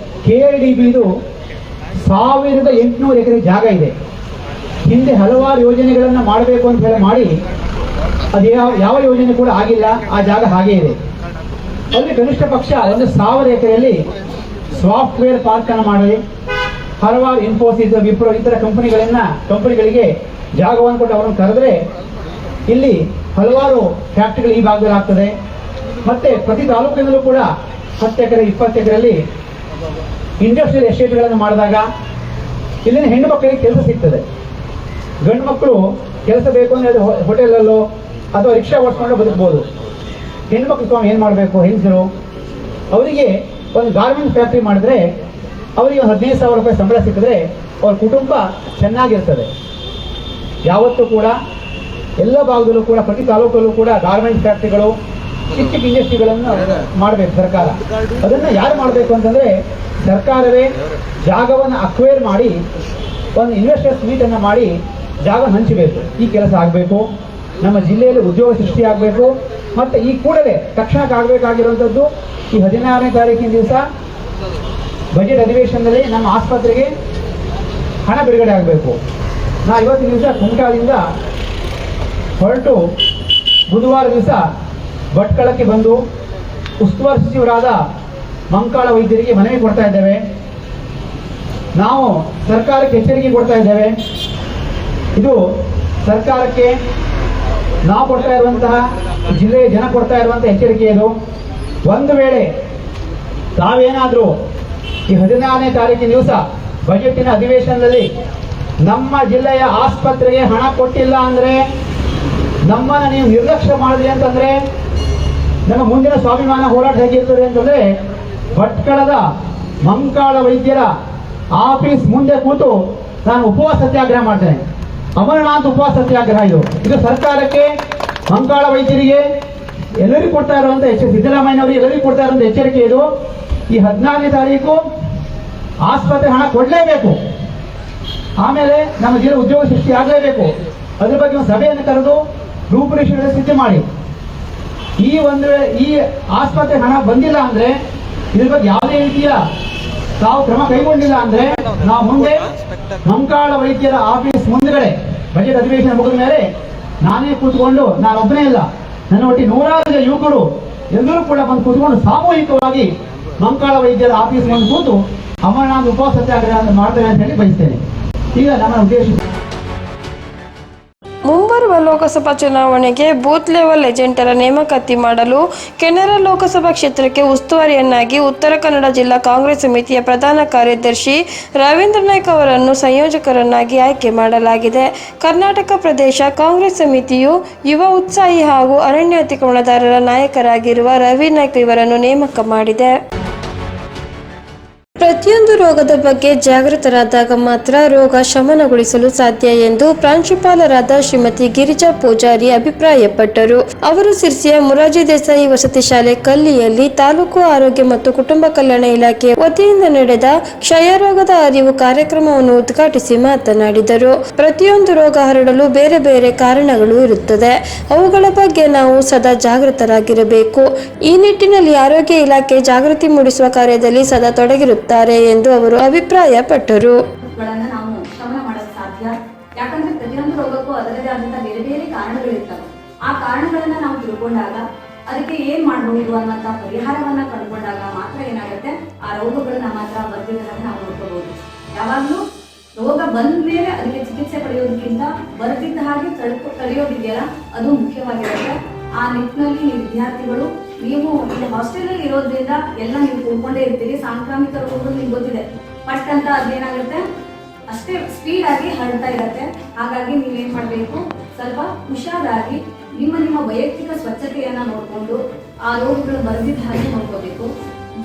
KIDBದು 1800 ಎಕರೆ ಜಾಗ ಇದೆ. ಹಿಂದೆ ಹಲವಾರು ಯೋಜನೆಗಳನ್ನು ಮಾಡಬೇಕು ಅಂತ ಹೇಳಿ ಮಾಡಿ ಅದು ಯಾವ ಯೋಜನೆ ಕೂಡ ಆಗಿಲ್ಲ. ಆ ಜಾಗ ಹಾಗೇ ಇದೆ. ಅಲ್ಲಿ ಕನಿಷ್ಠ ಪಕ್ಷ 1,000 ಎಕರೆಯಲ್ಲಿ ಸಾಫ್ಟ್ವೇರ್ ಪಾರ್ಕ್ ಅನ್ನು ಮಾಡಿ ಹಲವಾರು ಇನ್ಫೋಸಿಸ್, ವಿಪ್ರೋ ಇತರ ಕಂಪನಿಗಳಿಗೆ ಜಾಗವನ್ನು ಕೊಟ್ಟು ಅವರನ್ನು ಕರೆದ್ರೆ ಇಲ್ಲಿ ಹಲವಾರು ಫ್ಯಾಕ್ಟ್ರಿಗಳು ಈ ಭಾಗದಲ್ಲಿ ಆಗ್ತದೆ. ಮತ್ತೆ ಪ್ರತಿ ತಾಲೂಕಿನಲ್ಲೂ ಕೂಡ 10 ಎಕರೆ 20 ಎಕರೆಯಲ್ಲಿ ಇಂಡಸ್ಟ್ರಿಯಲ್ ಎಸ್ಟೇಟ್ಗಳನ್ನು ಮಾಡಿದಾಗ ಇಲ್ಲಿನ ಹೆಣ್ಣು ಮಕ್ಕಳಿಗೆ ಕೆಲಸ ಸಿಗ್ತದೆ. ಗಂಡು ಮಕ್ಕಳು ಕೆಲಸ ಬೇಕು ಅಂದರೆ ಹೋಟೆಲಲ್ಲೋ ಅಥವಾ ರಿಕ್ಷಾ ಓಡಿಸ್ಕೊಂಡು ಬದುಕ್ಬೋದು. ಹೆಣ್ಮಕ್ಳು ಸ್ವಾಮಿ ಏನು ಮಾಡಬೇಕು? ಹೆಂಗಸರು ಅವರಿಗೆ ಒಂದು ಗಾರ್ಮೆಂಟ್ ಫ್ಯಾಕ್ಟ್ರಿ ಮಾಡಿದ್ರೆ ಅವರಿಗೆ 15,000 ರೂಪಾಯಿ ಸಂಬಳ ಸಿಕ್ಕಿದ್ರೆ ಅವ್ರ ಕುಟುಂಬ ಚೆನ್ನಾಗಿರ್ತದೆ. ಯಾವತ್ತೂ ಕೂಡ ಎಲ್ಲ ಭಾಗದಲ್ಲೂ ಕೂಡ ಪ್ರತಿ ತಾಲೂಕಲ್ಲೂ ಕೂಡ ಗಾರ್ಮೆಂಟ್ ಫ್ಯಾಕ್ಟ್ರಿಗಳು, ಚಿಕ್ಕ ಇಂಡಸ್ಟ್ರಿಗಳನ್ನು ಮಾಡಬೇಕು ಸರ್ಕಾರ. ಅದನ್ನು ಯಾರು ಮಾಡಬೇಕು ಅಂತಂದರೆ ಸರ್ಕಾರವೇ ಜಾಗವನ್ನು ಅಕ್ವೈರ್ ಮಾಡಿ ಒಂದು ಇನ್ವೆಸ್ಟರ್ಸ್ ಮೀಟನ್ನು ಮಾಡಿ ಜಾಗ ಹಂಚಬೇಕು. ಈ ಕೆಲಸ ಆಗಬೇಕು. ನಮ್ಮ ಜಿಲ್ಲೆಯಲ್ಲಿ ಉದ್ಯೋಗ ಸೃಷ್ಟಿ ಆಗಬೇಕು. ಮತ್ತು ಈ ಕೂಡಲೇ ತಕ್ಷಣಕ್ಕೆ ಆಗಬೇಕಾಗಿರುವಂಥದ್ದು ಈ 16ನೇ ತಾರೀಕಿನ ದಿವಸ ಬಜೆಟ್ ಅಧಿವೇಶನದಲ್ಲಿ ನಮ್ಮ ಆಸ್ಪತ್ರೆಗೆ ಹಣ ಬಿಡುಗಡೆ ಆಗಬೇಕು. ಇವತ್ತಿನ ದಿವಸ ಕುಮಟಾದಿಂದ ಹೊರಟು ಬುಧವಾರ ದಿವಸ ಭಟ್ಕಳಕ್ಕೆ ಬಂದು ಉಸ್ತುವಾರಿ ಸಚಿವರಾದ ಮಂಕಾಳ ವೈದ್ಯರಿಗೆ ಮನವಿ ಕೊಡ್ತಾ ಇದ್ದೇವೆ. ನಾವು ಸರ್ಕಾರಕ್ಕೆ ಎಚ್ಚರಿಕೆ ಕೊಡ್ತಾ ಇದ್ದೇವೆ. ಇದು ಸರ್ಕಾರಕ್ಕೆ ನಾವು ಕೊಡ್ತಾ ಇರುವಂತಹ, ಜಿಲ್ಲೆಯ ಜನ ಕೊಡ್ತಾ ಇರುವಂತಹ ಎಚ್ಚರಿಕೆ ಇದು. ಒಂದು ವೇಳೆ ತಾವೇನಾದರೂ ಈ 16ನೇ ತಾರೀಕಿನ ದಿವಸ ಬಜೆಟಿನ ಅಧಿವೇಶನದಲ್ಲಿ ನಮ್ಮ ಜಿಲ್ಲೆಯ ಆಸ್ಪತ್ರೆಗೆ ಹಣ ಕೊಟ್ಟಿಲ್ಲ ಅಂದರೆ, ನಮ್ಮನ್ನು ನೀವು ನಿರ್ಲಕ್ಷ್ಯ ಮಾಡಿದ್ರಿ ಅಂತಂದರೆ ನಮ್ಮ ಮುಂದಿನ ಸ್ವಾಭಿಮಾನ ಹೋರಾಟ ಹೇಗಿರ್ತದೆ ಅಂತಂದರೆ, ಭಟ್ಕಳದ ಮಂಕಾಳ ವೈದ್ಯರ ಆಫೀಸ್ ಮುಂದೆ ಕೂತು ನಾನು ಉಪವಾಸ ಸತ್ಯಾಗ್ರಹ ಮಾಡ್ತೇನೆ. ಅಮರನಾಥ್ ಉಪವಾಸ ಸತ್ಯಾಗ್ರಹ ಇದು ಸರ್ಕಾರಕ್ಕೆ, ಮಂಕಾಳ ವೈದ್ಯರಿಗೆ, ಎಲ್ಲರಿಗೂ ಕೊಡ್ತಾ ಇರುವಂಥ ಸಿದ್ದರಾಮಯ್ಯನವರಿಗೆ ಎಲ್ಲರಿಗೂ ಕೊಡ್ತಾ ಇರುವಂಥ ಎಚ್ಚರಿಕೆ ಇದು. ಈ 14ನೇ ತಾರೀಕು ಆಸ್ಪತ್ರೆ ಹಣ ಕೊಡಲೇಬೇಕು. ಆಮೇಲೆ ನಮ್ಮ ಜಿಲ್ಲೆ ಉದ್ಯೋಗ ಸೃಷ್ಟಿ ಆಗಲೇಬೇಕು. ಅದ್ರ ಬಗ್ಗೆ ಒಂದು ಸಭೆಯನ್ನು ಕರೆದು ರೂಪುರೇಷೆಗಳನ್ನು ಸಿದ್ಧ ಮಾಡಿ, ಈ ಆಸ್ಪತ್ರೆ ಹಣ ಬಂದಿಲ್ಲ ಅಂದರೆ, ಇದ್ರ ಬಗ್ಗೆ ಯಾವುದೇ ರೀತಿಯ ತಾವು ಕ್ರಮ ಕೈಗೊಂಡಿಲ್ಲ ಅಂದರೆ ನಾವು ಮುಂದೆ ಮಂಕಾಳ ವೈದ್ಯರ ಆಫೀಸ್ ಮುಂದ್ಗಡೆ ಬಜೆಟ್ ಅಧಿವೇಶನ ಮುಗಿದ ಮೇಲೆ ನಾನೇ ಕೂತ್ಕೊಂಡು, ನಾನೊಬ್ಬನೇ ಇಲ್ಲ, ನನ್ನ ಒಟ್ಟಿಗೆ 100 ಯುವಕರು ಎಲ್ಲರೂ ಕೂಡ ಬಂದು ಕೂತ್ಕೊಂಡು ಸಾಮೂಹಿಕವಾಗಿ ಮಂಕಾಳ ವೈದ್ಯರ ಆಫೀಸ್ ಮುಂದೆ ಕೂತು ಅಮರನಾಥ್ ಉಪವಾಸ ಸತ್ಯಾಗ್ರಹ ಮಾಡ್ತೇವೆ ಅಂತ ಹೇಳಿ ಬಯಸ್ತೇನೆ. ಈಗ ನಮ್ಮ ಉದ್ದೇಶ ಮುಂಬರುವ ಲೋಕಸಭಾ ಚುನಾವಣೆಗೆ ಬೂತ್ ಲೆವೆಲ್ ಏಜೆಂಟರ ನೇಮಕಾತಿ ಮಾಡಲು ಕೆನರಾ ಲೋಕಸಭಾ ಕ್ಷೇತ್ರಕ್ಕೆ ಉಸ್ತುವಾರಿಯನ್ನಾಗಿ ಉತ್ತರ ಕನ್ನಡ ಜಿಲ್ಲಾ ಕಾಂಗ್ರೆಸ್ ಸಮಿತಿಯ ಪ್ರಧಾನ ಕಾರ್ಯದರ್ಶಿ ರವೀಂದ್ರ ನಾಯ್ಕ ಅವರನ್ನು ಸಂಯೋಜಕರನ್ನಾಗಿ ಆಯ್ಕೆ ಮಾಡಲಾಗಿದೆ. ಕರ್ನಾಟಕ ಪ್ರದೇಶ ಕಾಂಗ್ರೆಸ್ ಸಮಿತಿಯು ಯುವ ಉತ್ಸಾಹಿ ಹಾಗೂ ಅರಣ್ಯ ಅತಿಕ್ರಮಣದಾರರ ನಾಯಕರಾಗಿರುವ ರವಿ ನಾಯ್ಕ ಇವರನ್ನು ನೇಮಕ ಮಾಡಿದೆ. ಪ್ರತಿಯೊಂದು ರೋಗದ ಬಗ್ಗೆ ಜಾಗೃತರಾದಾಗ ಮಾತ್ರ ರೋಗ ಶಮನಗೊಳಿಸಲು ಸಾಧ್ಯ ಎಂದು ಪ್ರಾಂಶುಪಾಲರಾದ ಶ್ರೀಮತಿ ಗಿರಿಜಾ ಪೂಜಾರಿ ಅಭಿಪ್ರಾಯಪಟ್ಟರು. ಅವರು ಸಿರ್ಸಿಯ ಮೊರಾರ್ಜಿ ದೇಸಾಯಿ ವಸತಿ ಶಾಲೆ ಕಲ್ಲಿಯಲ್ಲಿ ತಾಲೂಕು ಆರೋಗ್ಯ ಮತ್ತು ಕುಟುಂಬ ಕಲ್ಯಾಣ ಇಲಾಖೆ ವತಿಯಿಂದ ನಡೆದ ಕ್ಷಯರೋಗದ ಅರಿವು ಕಾರ್ಯಕ್ರಮವನ್ನು ಉದ್ಘಾಟಿಸಿ ಮಾತನಾಡಿದರು. ಪ್ರತಿಯೊಂದು ರೋಗ ಹರಡಲು ಬೇರೆ ಬೇರೆ ಕಾರಣಗಳು ಇರುತ್ತದೆ. ಅವುಗಳ ಬಗ್ಗೆ ನಾವು ಸದಾ ಜಾಗೃತರಾಗಿರಬೇಕು. ಈ ನಿಟ್ಟಿನಲ್ಲಿ ಆರೋಗ್ಯ ಇಲಾಖೆ ಜಾಗೃತಿ ಮೂಡಿಸುವ ಕಾರ್ಯದಲ್ಲಿ ಸದಾ ತೊಡಗಿರುತ್ತಾರೆ ಎಂದು ಅವರು ಅಭಿಪ್ರಾಯಪಟ್ಟರು. ನಾವು ಶಮನ ಮಾಡಲು ಸಾಧ್ಯ. ಯಾಕಂದ್ರೆ ಪ್ರತಿಯೊಂದು ರೋಗಕ್ಕೂ ಅದರದೇ ಆದಂತಹ ಬೇರೆ ಬೇರೆ ಕಾರಣಗಳಿರ್ತವೆ. ಆ ಕಾರಣಗಳನ್ನ ನಾವು ತಿಳ್ಕೊಂಡಾಗ ಅದಕ್ಕೆ ಏನ್ ಮಾಡಬಹುದು ಅನ್ನುವಂತ ಪರಿಹಾರವನ್ನ ಕಂಡುಕೊಂಡಾಗ ಮಾತ್ರ ಏನಾಗುತ್ತೆ, ಆ ರೋಗಗಳು ನಮ್ಮ ಹತ್ರ ಬರ್ದಿದ್ದಾಗ ನಾವು ನೋಡ್ಕೋಬಹುದು. ಯಾವಾಗ್ಲೂ ರೋಗ ಬಂದ ಮೇಲೆ ಅದಕ್ಕೆ ಚಿಕಿತ್ಸೆ ಪಡೆಯೋದಕ್ಕಿಂತ ಬರ್ತಿದ್ದ ಹಾಗೆ ತಡೆಯೋದಿದೆಯಲ್ಲ, ಅದು ಮುಖ್ಯವಾಗಿರುತ್ತೆ. ಆ ನಿಟ್ಟಿನಲ್ಲಿ ನೀವು ವಿದ್ಯಾರ್ಥಿಗಳು, ನೀವು ಇಲ್ಲಿ ಹಾಸ್ಟೆಲ್ ಅಲ್ಲಿ ಇರೋದ್ರಿಂದ ಎಲ್ಲ ನೀವು ತಿಳ್ಕೊಂಡೇ ಇರ್ತೀರಿ. ಸಾಂಕ್ರಾಮಿಕ ರೋಗಗಳು ನಿಮ್ಗೆ ಗೊತ್ತಿದೆ, ಫಸ್ಟ್ ಅಂತ ಅದೇನಾಗುತ್ತೆ ಅಷ್ಟೇ ಸ್ಪೀಡ್ ಆಗಿ ಹರಡ್ತಾ ಇರತ್ತೆ. ಹಾಗಾಗಿ ನೀವೇನ್ ಮಾಡ್ಬೇಕು, ಸ್ವಲ್ಪ ಹುಷಾರಾಗಿ ನಿಮ್ಮ ವೈಯಕ್ತಿಕ ಸ್ವಚ್ಛತೆಯನ್ನ ನೋಡ್ಕೊಂಡು ಆ ರೋಗಗಳು ಬರೆದಿದ್ದ ಹಾಗೆ ನೋಡ್ಕೋಬೇಕು.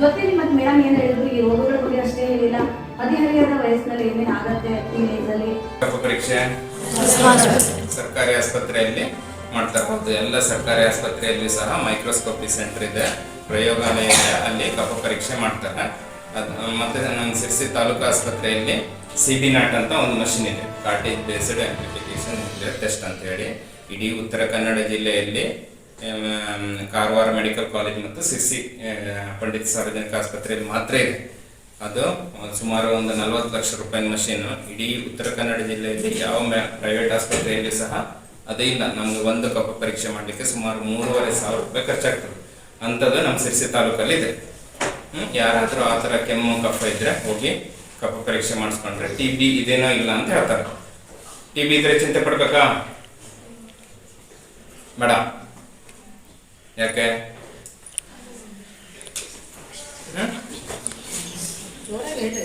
ಜೊತೆಗೆ ಮತ್ತೆ ಮೇಡಮ್ ಏನ್ ಹೇಳಿದ್ರು, ಈ ರೋಗಗಳ ಬಗ್ಗೆ ಅಷ್ಟೇ ಹೇಳಿಲ್ಲ, ಹದಿಹರೆಯದ ವಯಸ್ಸಿನಲ್ಲಿ ಏನೇನ್ ಆಗತ್ತೆ ಟೀನೇಜ್ ಅಲ್ಲಿ ಪರೀಕ್ಷೆ ಸರ್ಕಾರಿ ಆಸ್ಪತ್ರೆಯಲ್ಲಿ ಮಾಡ್ತಕ್ಕಂಥದ್ದು. ಎಲ್ಲ ಸರ್ಕಾರಿ ಆಸ್ಪತ್ರೆಯಲ್ಲಿ ಸಹ ಮೈಕ್ರೋಸ್ಕೋಪಿ ಸೆಂಟರ್ ಇದೆ, ಪ್ರಯೋಗಾಲಯ ಇದೆ, ಅಲ್ಲಿ ಕಫ ಪರೀಕ್ಷೆ ಮಾಡ್ತಾರೆ. ಮತ್ತೆ ನಮ್ಮ ಸಿರ್ಸಿ ತಾಲೂಕು ಆಸ್ಪತ್ರೆಯಲ್ಲಿ CB ನಾಟ್ ಅಂತ ಒಂದು ಮಷಿನ್ ಇದೆ, ಕಾರ್ಟೇಜ್ ಬೇಸ್ಡ್ ಆಂಪ್ಲಿಫಿಕೇಶನ್ ಟೆಸ್ಟ್ ಅಂತ ಹೇಳಿ. ಇಡೀ ಉತ್ತರ ಕನ್ನಡ ಜಿಲ್ಲೆಯಲ್ಲಿ ಕಾರವಾರ ಮೆಡಿಕಲ್ ಕಾಲೇಜ್ ಮತ್ತು ಸಿರ್ಸಿ ಪಂಡಿತ್ ಸಾರ್ವಜನಿಕ ಆಸ್ಪತ್ರೆಯಲ್ಲಿ ಮಾತ್ರ ಇದೆ. ಅದು ಸುಮಾರು ಒಂದು 40 ಲಕ್ಷ ರೂಪಾಯಿ ಮಷೀನ್. ಇಡೀ ಉತ್ತರ ಕನ್ನಡ ಜಿಲ್ಲೆಯಲ್ಲಿ ಯಾವ ಪ್ರೈವೇಟ್ ಆಸ್ಪತ್ರೆಯಲ್ಲಿ ಸಹ ಅದೇ ಇಲ್ಲ. ನಮ್ಗೆ ಒಂದು ಕಫ ಪರೀಕ್ಷೆ ಮಾಡಲಿಕ್ಕೆ ಸುಮಾರು 3,500 ರೂಪಾಯಿ ಖರ್ಚಾಗ್ತದೆ. ಅಂಥದ್ದು ನಮ್ಮ ಸಿರ್ಸಿ ತಾಲೂಕಲ್ಲಿ ಇದೆ. ಯಾರಾದರೂ ಆ ಥರ ಕೆಮ್ಮು ಕಫ ಇದ್ರೆ ಹೋಗಿ ಕಫ ಪರೀಕ್ಷೆ ಮಾಡಿಸ್ಕೊಂಡ್ರೆ TB ಇದೇನೋ ಇಲ್ಲ ಅಂತ ಹೇಳ್ತಾರೆ. TB ಇದ್ರೆ ಚಿಂತೆ ಪಡ್ಬೇಕಾ ಬೇಡ. ಯಾಕೆ?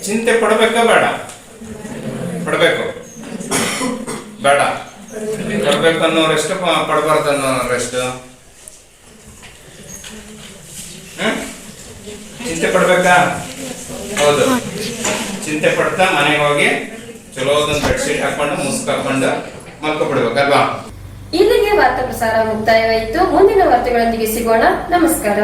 ಚಿಂತೆ ಪಡ್ಬೇಕಾ ಬೇಡ? ಪಡ್ಬೇಕು ಬೇಡ? ಪಡ್ಬೇಕು ಅನ್ನೋರೆಷ್ಟು, ಪಡಬಾರ್ದು ಅನ್ನೋರೆಷ್ಟು? ಚಿಂತೆ ಪಡ್ಬೇಕಾ? ಹೌದು. ಚಿಂತೆ ಪಡ್ತಾ ಮನೆಗೆ ಹೋಗಿ ಚಲೋದೊಂದು ಬೆಡ್ಶೀಟ್ ಹಾಕೊಂಡು ಮುಸ್ಕ್ ಹಾಕೊಂಡು ಮಲ್ಕೊಬಿಡ್ಬೇಕಲ್ವಾ? ಇಲ್ಲಿಗೆ ವಾರ್ತಾ ಪ್ರಸಾರ ಮುಕ್ತಾಯವಾಯಿತು. ಮುಂದಿನ ವಾರ್ತೆಗಳೊಂದಿಗೆ ಸಿಗೋಣ. ನಮಸ್ಕಾರ.